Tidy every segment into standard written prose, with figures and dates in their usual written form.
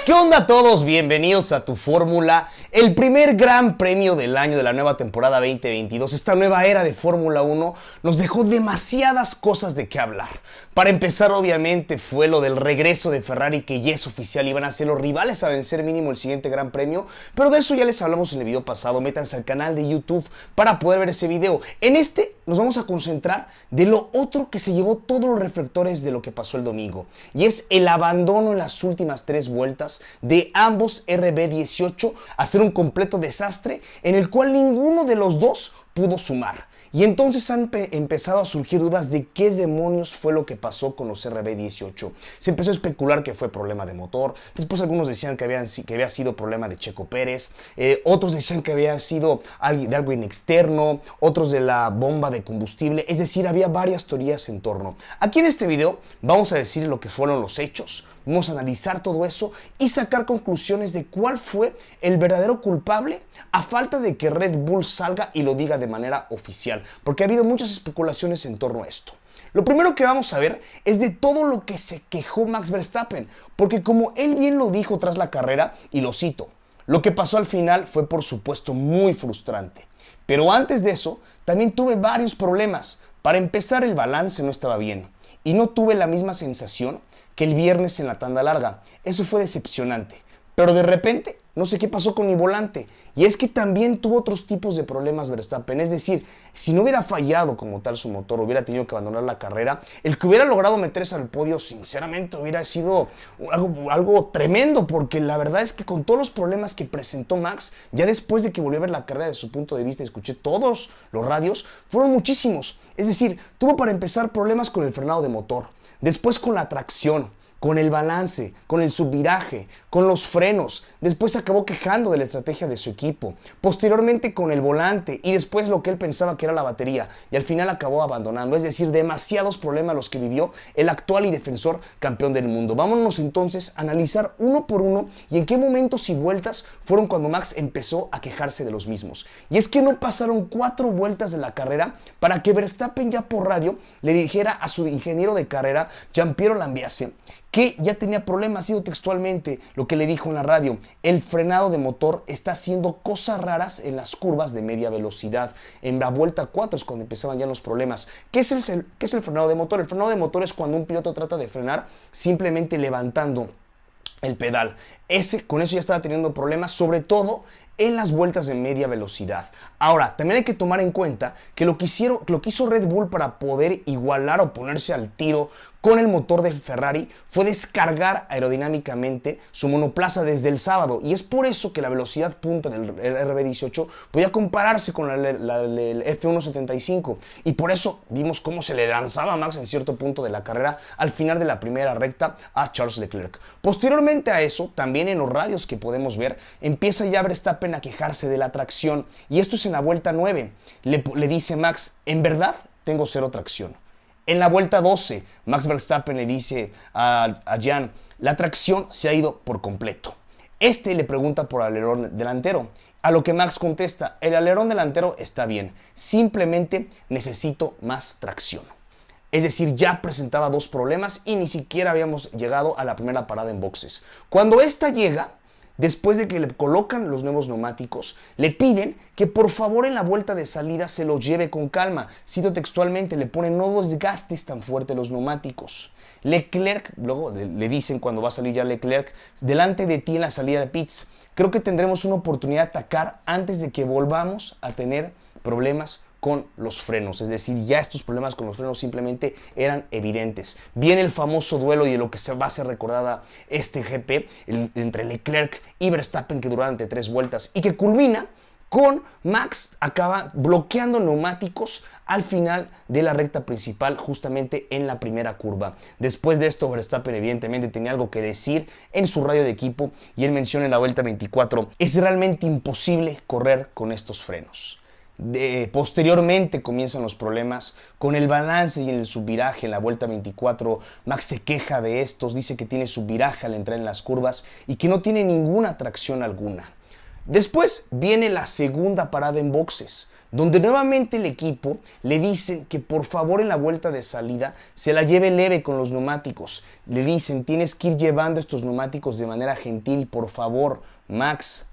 ¿Qué onda a todos? Bienvenidos a Tu Fórmula, el primer gran premio del año de la nueva temporada 2022. Esta nueva era de Fórmula 1 nos dejó demasiadas cosas de qué hablar. Para empezar, obviamente, fue lo del regreso de Ferrari, que ya es oficial, iban a ser los rivales a vencer mínimo el siguiente gran premio, pero de eso ya les hablamos en el video pasado. Métanse al canal de YouTube para poder ver ese video. En este nos vamos a concentrar de lo otro que se llevó todos los reflectores de lo que pasó el domingo, y es el abandono en las últimas 3 vueltas de ambos RB18, hacer un completo desastre en el cual ninguno de los dos pudo sumar. Y entonces han empezado a surgir dudas de qué demonios fue lo que pasó con los RB18. Se empezó a especular que fue problema de motor, después algunos decían que había sido problema de Checo Pérez, otros decían que había sido de algo externo, otros de la bomba de combustible, es decir, había varias teorías en torno. Aquí en este video vamos a decir lo que fueron los hechos. Vamos a analizar todo eso y sacar conclusiones de cuál fue el verdadero culpable, a falta de que Red Bull salga y lo diga de manera oficial, porque ha habido muchas especulaciones en torno a esto. Lo primero que vamos a ver es de todo lo que se quejó Max Verstappen, porque como él bien lo dijo tras la carrera, y lo cito, lo que pasó al final fue por supuesto muy frustrante, pero antes de eso también tuve varios problemas. Para empezar, el balance no estaba bien y no tuve la misma sensación que el viernes en la tanda larga. Eso fue decepcionante. Pero de repente, no sé qué pasó con mi volante. Y es que también tuvo otros tipos de problemas Verstappen. Es decir, si no hubiera fallado como tal su motor, hubiera tenido que abandonar la carrera, el que hubiera logrado meterse al podio, sinceramente, hubiera sido algo tremendo. Porque la verdad es que con todos los problemas que presentó Max, ya después de que volvió a ver la carrera desde su punto de vista, escuché todos los radios, fueron muchísimos. Es decir, tuvo para empezar problemas con el frenado de motor, después con la tracción, con el balance, con el subviraje, con los frenos. Después acabó quejando de la estrategia de su equipo. Posteriormente con el volante y después lo que él pensaba que era la batería. Y al final acabó abandonando. Es decir, demasiados problemas los que vivió el actual y defensor campeón del mundo. Vámonos entonces a analizar uno por uno y en qué momentos y vueltas fueron cuando Max empezó a quejarse de los mismos. Y es que no pasaron 4 vueltas de la carrera para que Verstappen ya por radio le dijera a su ingeniero de carrera, Giampiero Lambiase, que ya tenía problemas. Sido textualmente lo que le dijo en la radio: el frenado de motor está haciendo cosas raras en las curvas de media velocidad. En la vuelta 4 es cuando empezaban ya los problemas. ¿Qué es el frenado de motor? El frenado de motor es cuando un piloto trata de frenar simplemente levantando el pedal. Con eso ya estaba teniendo problemas, sobre todo en las vueltas de media velocidad. Ahora, también hay que tomar en cuenta que lo que hizo Red Bull para poder igualar o ponerse al tiro con el motor del Ferrari fue descargar aerodinámicamente su monoplaza desde el sábado, y es por eso que la velocidad punta del RB18 podía compararse con el F1.75, y por eso vimos cómo se le lanzaba a Max en cierto punto de la carrera al final de la primera recta a Charles Leclerc. Posteriormente a eso, también en los radios que podemos ver, empieza ya Verstappen a quejarse de la tracción, y esto es en la vuelta 9. Le dice Max: en verdad tengo 0 tracción. En la vuelta 12, Max Verstappen le dice a Jean: la tracción se ha ido por completo. Le pregunta por el alerón delantero, a lo que Max contesta: el alerón delantero está bien, simplemente necesito más tracción. Es decir, ya presentaba 2 problemas y ni siquiera habíamos llegado a la primera parada en boxes. Cuando esta llega, después de que le colocan los nuevos neumáticos, le piden que por favor en la vuelta de salida se los lleve con calma. Cito textualmente, le ponen: no desgastes tan fuerte los neumáticos. Leclerc, luego le dicen cuando va a salir ya Leclerc: delante de ti en la salida de pits, creo que tendremos una oportunidad de atacar antes de que volvamos a tener problemas con los frenos. Es decir, ya estos problemas con los frenos simplemente eran evidentes. Viene el famoso duelo y de lo que se va a hacer recordada este GP entre Leclerc y Verstappen, que duró durante 3 vueltas y que culmina con Max acaba bloqueando neumáticos al final de la recta principal, justamente en la primera curva. Después de esto, Verstappen evidentemente tenía algo que decir en su radio de equipo, y él menciona en la vuelta 24: es realmente imposible correr con estos frenos. Posteriormente comienzan los problemas con el balance y en el subviraje. En la vuelta 24, Max se queja de estos, dice que tiene subviraje al entrar en las curvas y que no tiene ninguna tracción alguna. Después viene la segunda parada en boxes, donde nuevamente el equipo le dicen que por favor en la vuelta de salida se la lleve leve con los neumáticos. Le dicen, tienes que ir llevando estos neumáticos de manera gentil, por favor, Max.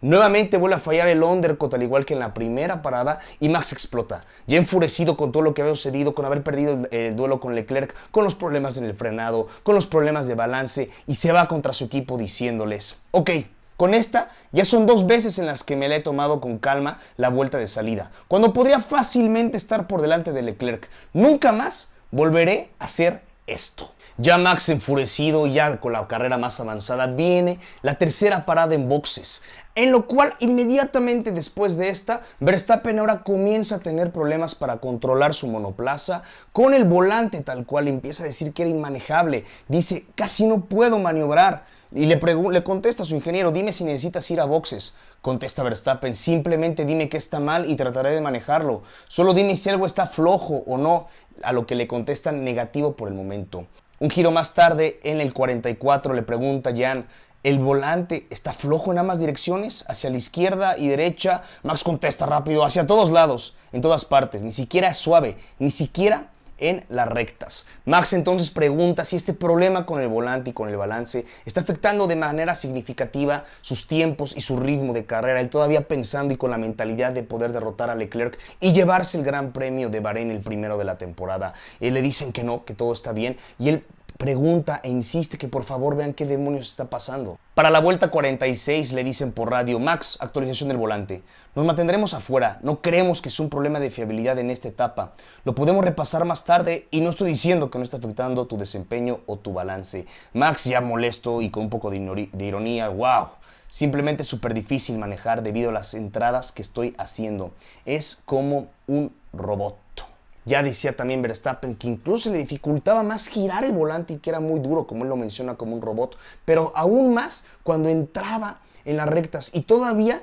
Nuevamente vuelve a fallar el undercut al igual que en la primera parada y Max explota, ya enfurecido con todo lo que había sucedido, con haber perdido el duelo con Leclerc, con los problemas en el frenado, con los problemas de balance, y se va contra su equipo diciéndoles, ok, con esta ya son 2 veces en las que me la he tomado con calma la vuelta de salida, cuando podría fácilmente estar por delante de Leclerc. Nunca más volveré a hacer esto. Ya Max enfurecido, ya con la carrera más avanzada, viene la tercera parada en boxes, en lo cual inmediatamente después de esta, Verstappen ahora comienza a tener problemas para controlar su monoplaza, con el volante tal cual empieza a decir que era inmanejable, dice casi no puedo maniobrar, y le contesta a su ingeniero, dime si necesitas ir a boxes. Contesta Verstappen, simplemente dime que está mal y trataré de manejarlo, solo dime si algo está flojo o no, a lo que le contestan negativo por el momento. Un giro más tarde, en el 44, le pregunta Jan, ¿el volante está flojo en ambas direcciones? ¿Hacia la izquierda y derecha? Max contesta rápido, hacia todos lados, en todas partes, ni siquiera es suave, ni siquiera en las rectas. Max entonces pregunta si este problema con el volante y con el balance está afectando de manera significativa sus tiempos y su ritmo de carrera, él todavía pensando y con la mentalidad de poder derrotar a Leclerc y llevarse el Gran Premio de Bahrein, el primero de la temporada. Le dicen que no, que todo está bien, y él pregunta e insiste que por favor vean qué demonios está pasando. Para la vuelta 46 le dicen por radio, Max, actualización del volante. Nos mantendremos afuera, no creemos que es un problema de fiabilidad en esta etapa. Lo podemos repasar más tarde y no estoy diciendo que no está afectando tu desempeño o tu balance. Max ya molesto y con un poco de ironía, wow. Simplemente es súper difícil manejar debido a las entradas que estoy haciendo. Es como un robot. Ya decía también Verstappen que incluso le dificultaba más girar el volante y que era muy duro, como él lo menciona, como un robot. Pero aún más cuando entraba en las rectas y todavía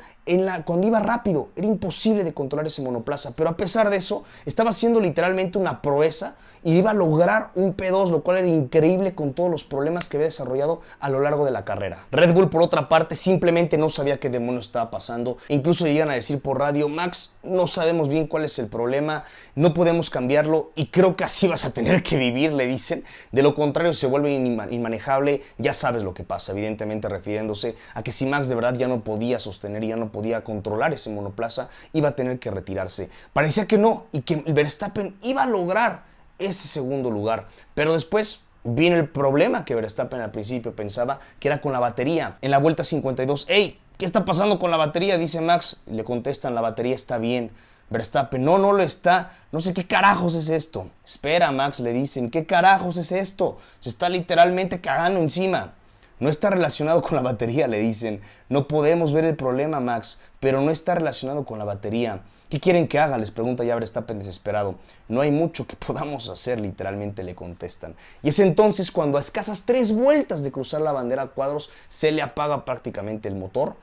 cuando iba rápido. Era imposible de controlar ese monoplaza. Pero a pesar de eso, estaba haciendo literalmente una proeza y iba a lograr un P2, lo cual era increíble con todos los problemas que había desarrollado a lo largo de la carrera. Red Bull, por otra parte, simplemente no sabía qué demonios estaba pasando. Incluso llegan a decir por radio, Max, no sabemos bien cuál es el problema, no podemos cambiarlo y creo que así vas a tener que vivir, le dicen. De lo contrario se vuelve inmanejable, ya sabes lo que pasa, evidentemente refiriéndose a que si Max de verdad ya no podía sostener y ya no podía controlar ese monoplaza, iba a tener que retirarse. Parecía que no, y que Verstappen iba a lograr ese segundo lugar, pero después vino el problema que Verstappen al principio pensaba que era con la batería. En la vuelta 52, ¡hey! ¿Qué está pasando con la batería? Dice Max. Le contestan, la batería está bien. Verstappen, no lo está. No sé qué carajos es esto. Espera, Max, le dicen, ¿qué carajos es esto? Se está literalmente cagando encima. No está relacionado con la batería, le dicen. No podemos ver el problema, Max, pero no está relacionado con la batería. ¿Qué quieren que haga?, les pregunta ya Verstappen desesperado. No hay mucho que podamos hacer, literalmente le contestan. Y es entonces cuando a escasas 3 vueltas de cruzar la bandera a cuadros se le apaga prácticamente el motor.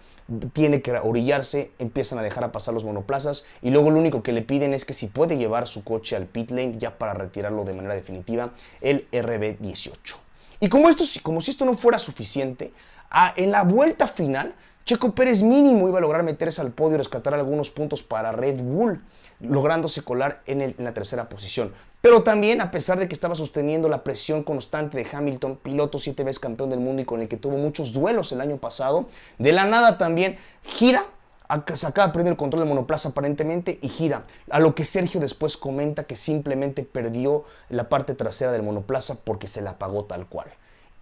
Tiene que orillarse, empiezan a dejar a pasar los monoplazas y luego lo único que le piden es que si puede llevar su coche al pit lane ya para retirarlo de manera definitiva, el RB18. Y como si esto no fuera suficiente, en la vuelta final Checo Pérez mínimo iba a lograr meterse al podio y rescatar algunos puntos para Red Bull, lográndose colar en la tercera posición. Pero también, a pesar de que estaba sosteniendo la presión constante de Hamilton, piloto 7 veces campeón del mundo y con el que tuvo muchos duelos el año pasado, de la nada también gira, se acaba perdiendo el control del monoplaza aparentemente y gira, a lo que Sergio después comenta que simplemente perdió la parte trasera del monoplaza porque se la apagó tal cual.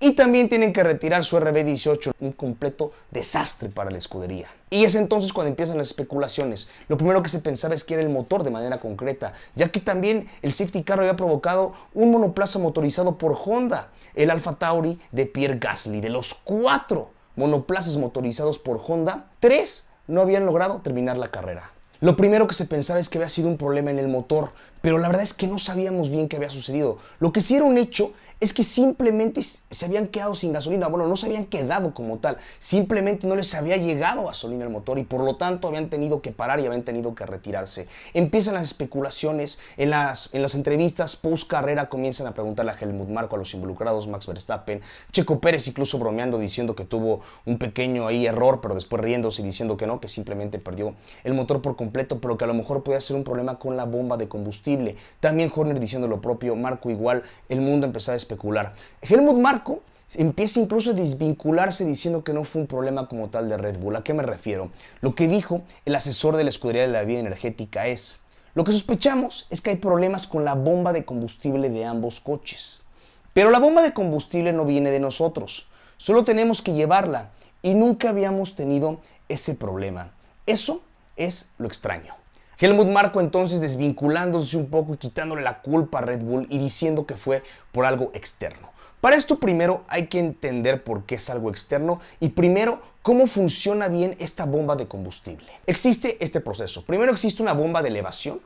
Y también tienen que retirar su RB18, un completo desastre para la escudería. Y es entonces cuando empiezan las especulaciones. Lo primero que se pensaba es que era el motor de manera concreta, ya que también el safety car había provocado un monoplaza motorizado por Honda, el Alfa Tauri de Pierre Gasly. De los 4 monoplazas motorizados por Honda, 3 no habían logrado terminar la carrera. Lo primero que se pensaba es que había sido un problema en el motor, pero la verdad es que no sabíamos bien qué había sucedido. Lo que sí era un hecho es que simplemente se habían quedado sin gasolina. Bueno, no se habían quedado como tal, simplemente no les había llegado gasolina al motor y por lo tanto habían tenido que parar y habían tenido que retirarse. Empiezan las especulaciones, en las entrevistas post carrera comienzan a preguntarle a Helmut Marko, a los involucrados, Max Verstappen, Checo Pérez incluso bromeando diciendo que tuvo un pequeño ahí error, pero después riéndose y diciendo que no, que simplemente perdió el motor por completo, pero que a lo mejor podía ser un problema con la bomba de combustible. También Horner diciendo lo propio, Marko igual, el mundo empezó a especular. Helmut Marko empieza incluso a desvincularse diciendo que no fue un problema como tal de Red Bull. ¿A qué me refiero? Lo que dijo el asesor de la escudería de la vía energética es: lo que sospechamos es que hay problemas con la bomba de combustible de ambos coches. Pero la bomba de combustible no viene de nosotros, solo tenemos que llevarla y nunca habíamos tenido ese problema. Eso es lo extraño. Helmut Marko entonces desvinculándose un poco y quitándole la culpa a Red Bull y diciendo que fue por algo externo. Para esto primero hay que entender por qué es algo externo y primero cómo funciona bien esta bomba de combustible. Existe este proceso. Primero existe una bomba de elevación,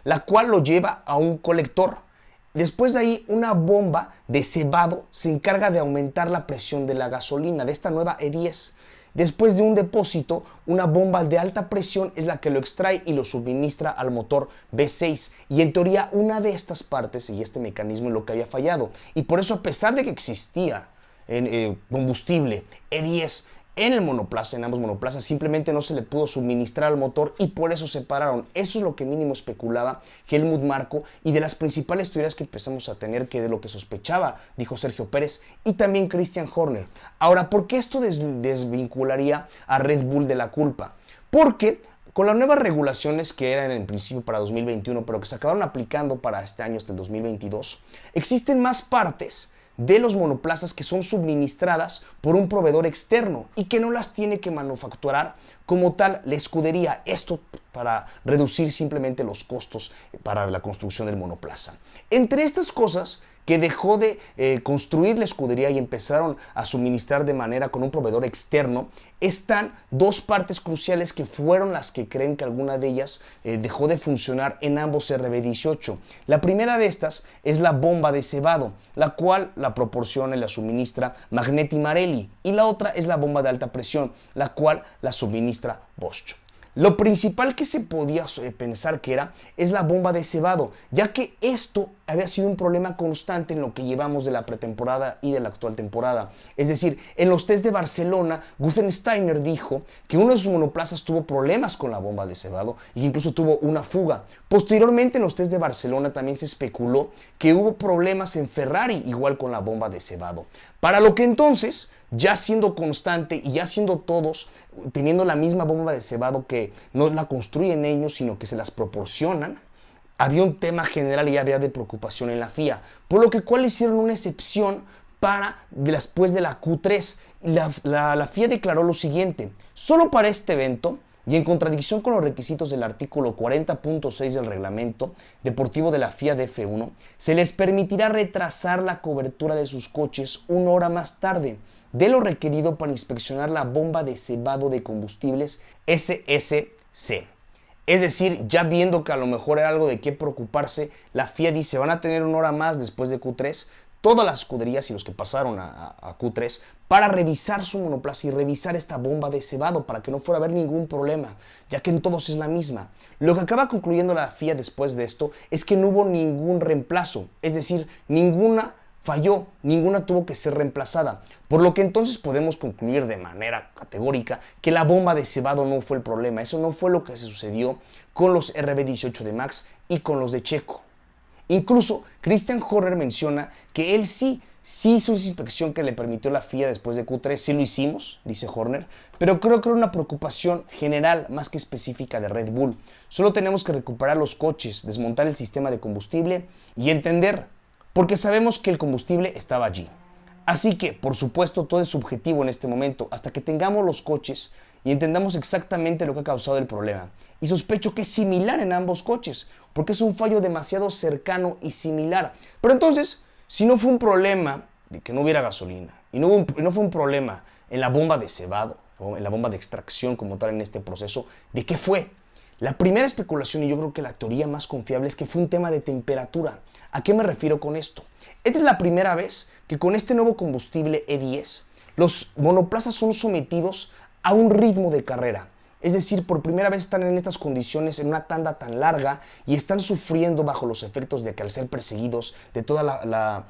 la cual lo lleva a un colector. Después de ahí una bomba de cebado se encarga de aumentar la presión de la gasolina, de esta nueva E10. Después de un depósito, una bomba de alta presión es la que lo extrae y lo suministra al motor V6. Y en teoría una de estas partes y este mecanismo es lo que había fallado. Y por eso, a pesar de que existía combustible E10 en el monoplaza, en ambos monoplazas, simplemente no se le pudo suministrar al motor y por eso se pararon. Eso es lo que mínimo especulaba Helmut Marko y de las principales teorías que empezamos a tener, que de lo que sospechaba, dijo Sergio Pérez y también Christian Horner. Ahora, ¿por qué esto desvincularía a Red Bull de la culpa? Porque con las nuevas regulaciones que eran en principio para 2021, pero que se acabaron aplicando para este año hasta el 2022, existen más partes de los monoplazas que son suministradas por un proveedor externo y que no las tiene que manufacturar como tal la escudería. Esto para reducir simplemente los costos para la construcción del monoplaza. Entre estas cosas que dejó de construir la escudería y empezaron a suministrar de manera con un proveedor externo, están dos partes cruciales que fueron las que creen que alguna de ellas dejó de funcionar en ambos RB18. La primera de estas es la bomba de cebado, la cual la proporciona y la suministra Magneti Marelli, y la otra es la bomba de alta presión, la cual la suministra Bosch. Lo principal que se podía pensar que era es la bomba de cebado, ya que esto había sido un problema constante en lo que llevamos de la pretemporada y de la actual temporada. Es decir, en los test de Barcelona, Gunther Steiner dijo que uno de sus monoplazas tuvo problemas con la bomba de cebado e incluso tuvo una fuga. Posteriormente, en los test de Barcelona también se especuló que hubo problemas en Ferrari igual con la bomba de cebado. Para lo que entonces, ya siendo constante y ya siendo todos teniendo la misma bomba de cebado, que no la construyen ellos sino que se las proporcionan, había un tema general y había de preocupación en la FIA, por lo que cual hicieron una excepción para después de la Q3. La FIA declaró lo siguiente: solo para este evento y en contradicción con los requisitos del artículo 40.6 del reglamento deportivo de la FIA de F1, se les permitirá retrasar la cobertura de sus coches una hora más tarde de lo requerido para inspeccionar la bomba de cebado de combustibles SSC. Es decir, ya viendo que a lo mejor era algo de qué preocuparse, la FIA dice: van a tener una hora más después de Q3, todas las escuderías y los que pasaron a Q3, para revisar su monoplaza y revisar esta bomba de cebado para que no fuera a haber ningún problema, ya que en todos es la misma. Lo que acaba concluyendo la FIA después de esto es que no hubo ningún reemplazo, es decir, ninguna falló, ninguna tuvo que ser reemplazada, por lo que entonces podemos concluir de manera categórica que la bomba de cebado no fue el problema. Eso no fue lo que se sucedió con los RB18 de Max y con los de Checo. Incluso Christian Horner menciona que él sí hizo esa inspección que le permitió la FIA después de Q3, sí lo hicimos, dice Horner, pero creo que era una preocupación general más que específica de Red Bull. Solo tenemos que recuperar los coches, desmontar el sistema de combustible y entender, porque sabemos que el combustible estaba allí. Así que, por supuesto, todo es subjetivo en este momento, hasta que tengamos los coches y entendamos exactamente lo que ha causado el problema. Y sospecho que es similar en ambos coches, porque es un fallo demasiado cercano y similar. Pero entonces, si no fue un problema de que no hubiera gasolina, y no fue un problema en la bomba de cebado, o en la bomba de extracción como tal en este proceso, ¿de qué fue? La primera especulación, y yo creo que la teoría más confiable, es que fue un tema de temperatura. ¿A qué me refiero con esto? Esta es la primera vez que con este nuevo combustible E10 los monoplazas son sometidos a un ritmo de carrera. Es decir, por primera vez están en estas condiciones en una tanda tan larga y están sufriendo bajo los efectos de que al ser perseguidos, de toda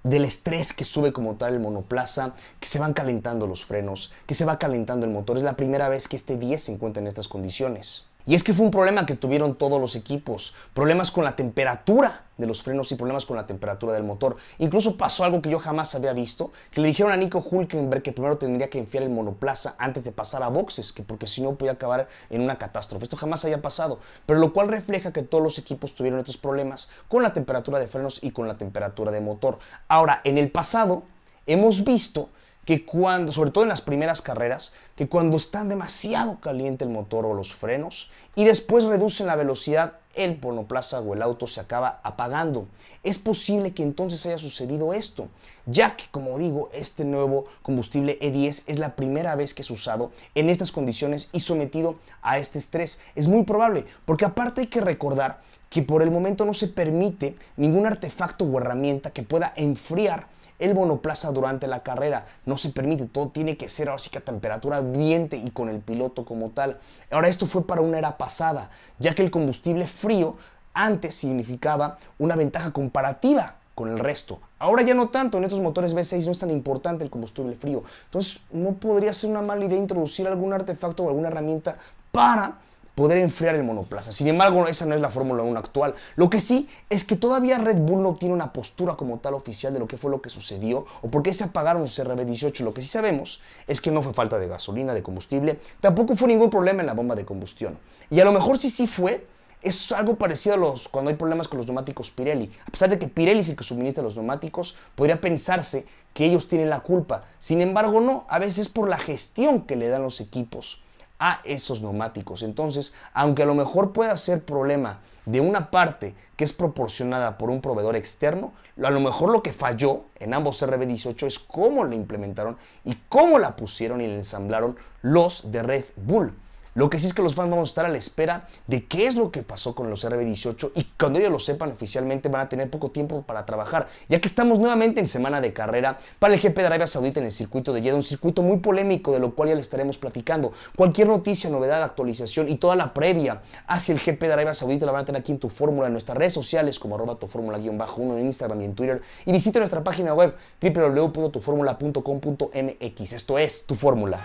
del estrés que sube como tal el monoplaza, que se van calentando los frenos, que se va calentando el motor. Es la primera vez que este 10 se encuentra en estas condiciones. Y es que fue un problema que tuvieron todos los equipos, problemas con la temperatura de los frenos y problemas con la temperatura del motor. Incluso pasó algo que yo jamás había visto, que le dijeron a Nico Hülkenberg que primero tendría que enfriar el monoplaza antes de pasar a boxes, que porque si no podía acabar en una catástrofe. Esto jamás había pasado, pero lo cual refleja que todos los equipos tuvieron estos problemas con la temperatura de frenos y con la temperatura de motor. Ahora, en el pasado hemos visto que cuando, sobre todo en las primeras carreras, que cuando está demasiado caliente el motor o los frenos y después reducen la velocidad, el monoplaza o el auto se acaba apagando. Es posible que entonces haya sucedido esto, ya que, como digo, este nuevo combustible E10 es la primera vez que es usado en estas condiciones y sometido a este estrés. Es muy probable, porque aparte hay que recordar que por el momento no se permite ningún artefacto o herramienta que pueda enfriar el monoplaza durante la carrera. No se permite, todo tiene que ser ahora sí que a temperatura ambiente y con el piloto como tal. Ahora esto fue para una era pasada, ya que el combustible frío antes significaba una ventaja comparativa con el resto. Ahora ya no tanto, en estos motores V6 no es tan importante el combustible frío. Entonces no podría ser una mala idea introducir algún artefacto o alguna herramienta para poder enfriar el monoplaza. Sin embargo, esa no es la Fórmula 1 actual. Lo que sí es que todavía Red Bull no tiene una postura como tal oficial de lo que fue lo que sucedió o por qué se apagaron sus RB18. Lo que sí sabemos es que no fue falta de gasolina, de combustible, tampoco fue ningún problema en la bomba de combustión. Y a lo mejor sí fue, es algo parecido a cuando hay problemas con los neumáticos Pirelli. A pesar de que Pirelli es el que suministra los neumáticos, podría pensarse que ellos tienen la culpa. Sin embargo, no, a veces es por la gestión que le dan los equipos a esos neumáticos. Entonces, aunque a lo mejor pueda ser problema de una parte que es proporcionada por un proveedor externo, a lo mejor lo que falló en ambos RB18 es cómo la implementaron y cómo la pusieron y la ensamblaron los de Red Bull. Lo que sí es que los fans vamos a estar a la espera de qué es lo que pasó con los RB18 y cuando ellos lo sepan oficialmente van a tener poco tiempo para trabajar, ya que estamos nuevamente en semana de carrera para el GP de Arabia Saudita en el circuito de Jeddah, un circuito muy polémico de lo cual ya le estaremos platicando. Cualquier noticia, novedad, actualización y toda la previa hacia el GP de Arabia Saudita la van a tener aquí en Tu Fórmula, en nuestras redes sociales como @tuformula_1 en Instagram y en Twitter, y visita nuestra página web www.tuformula.com.mx. Esto es Tu Fórmula.